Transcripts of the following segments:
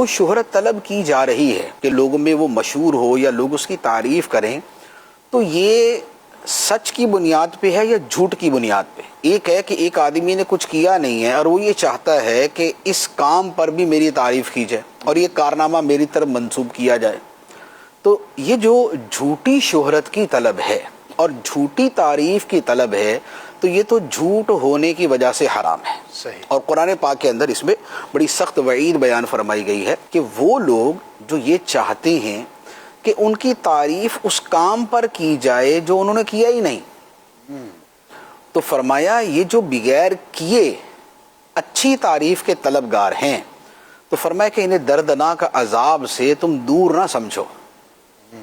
وہ شہرت طلب کی جا رہی ہے کہ لوگوں میں وہ مشہور ہو یا لوگ اس کی تعریف کریں، تو یہ سچ کی بنیاد پہ ہے یا جھوٹ کی بنیاد پہ؟ ایک ہے کہ ایک آدمی نے کچھ کیا نہیں ہے اور وہ یہ چاہتا ہے کہ اس کام پر بھی میری تعریف کی جائے اور یہ کارنامہ میری طرف منسوب کیا جائے، تو یہ جو جھوٹی شہرت کی طلب ہے اور جھوٹی تعریف کی طلب ہے، تو یہ تو جھوٹ ہونے کی وجہ سے حرام ہے۔ صحیح۔ اور قرآن پاک کے اندر اس میں بڑی سخت وعید بیان فرمائی گئی ہے کہ وہ لوگ جو یہ چاہتے ہیں کہ ان کی تعریف اس کام پر کی جائے جو انہوں نے کیا ہی نہیں، تو فرمایا یہ جو بغیر کیے اچھی تعریف کے طلبگار ہیں، تو فرمایا کہ انہیں دردناک عذاب سے تم دور نہ سمجھو،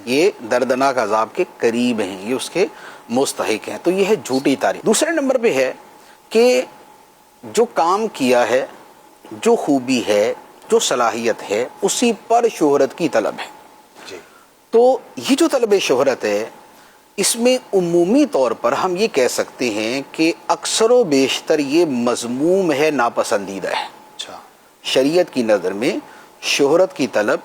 یہ دردناک عذاب کے قریب ہیں، یہ اس کے مستحق ہیں۔ تو یہ ہے جھوٹی تعریف۔ دوسرے نمبر پہ ہے کہ جو کام کیا ہے، جو خوبی ہے، جو صلاحیت ہے، اسی پر شہرت کی طلب ہے۔ جی۔ تو یہ جو طلب شہرت ہے، اس میں عمومی طور پر ہم یہ کہہ سکتے ہیں کہ اکثر و بیشتر یہ مذموم ہے، ناپسندیدہ ہے۔ اچھا۔ شریعت کی نظر میں شہرت کی طلب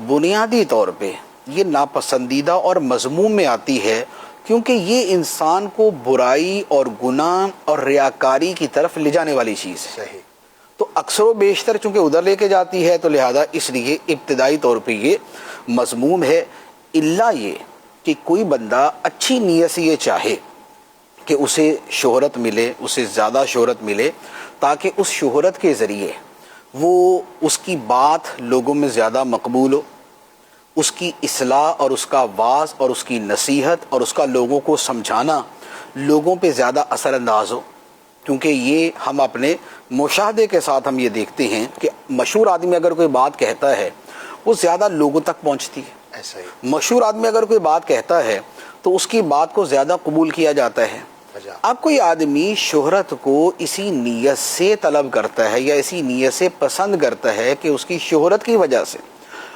بنیادی طور پہ یہ ناپسندیدہ اور مذموم میں آتی ہے، کیونکہ یہ انسان کو برائی اور گناہ اور ریاکاری کی طرف لے جانے والی چیز ہے۔ صحیح۔ تو اکثر و بیشتر چونکہ ادھر لے کے جاتی ہے، تو لہذا اس لیے ابتدائی طور پہ یہ مذموم ہے، الا یہ کہ کوئی بندہ اچھی نیت سے یہ چاہے کہ اسے شہرت ملے، اسے زیادہ شہرت ملے، تاکہ اس شہرت کے ذریعے وہ اس کی بات لوگوں میں زیادہ مقبول ہو، اس کی اصلاح اور اس کا واعظ اور اس کی نصیحت اور اس کا لوگوں کو سمجھانا لوگوں پہ زیادہ اثر انداز ہو۔ کیونکہ یہ ہم اپنے مشاہدے کے ساتھ ہم یہ دیکھتے ہیں کہ مشہور آدمی اگر کوئی بات کہتا ہے وہ زیادہ لوگوں تک پہنچتی ہے۔ ایسا ہی۔ مشہور آدمی اگر کوئی بات کہتا ہے تو اس کی بات کو زیادہ قبول کیا جاتا ہے۔ اب کوئی آدمی شہرت کو اسی نیت سے طلب کرتا ہے یا اسی نیت سے پسند کرتا ہے کہ اس کی شہرت کی وجہ سے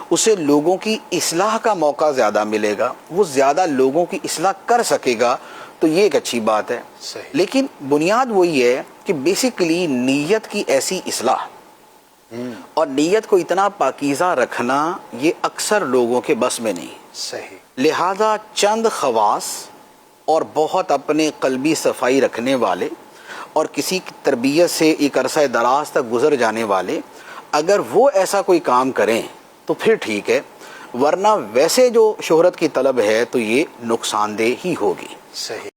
اسے لوگوں کی اصلاح کا موقع زیادہ ملے گا، وہ زیادہ لوگوں کی اصلاح کر سکے گا، تو یہ ایک اچھی بات ہے۔ صحیح۔ لیکن بنیاد وہی ہے کہ بیسیکلی نیت کی ایسی اصلاح اور نیت کو اتنا پاکیزہ رکھنا یہ اکثر لوگوں کے بس میں نہیں۔ صحیح۔ لہذا چند خواص اور بہت اپنے قلبی صفائی رکھنے والے اور کسی کی تربیت سے ایک عرصہ دراز تک گزر جانے والے اگر وہ ایسا کوئی کام کریں تو پھر ٹھیک ہے، ورنہ ویسے جو شہرت کی طلب ہے تو یہ نقصان دہ ہی ہوگی۔ صحیح۔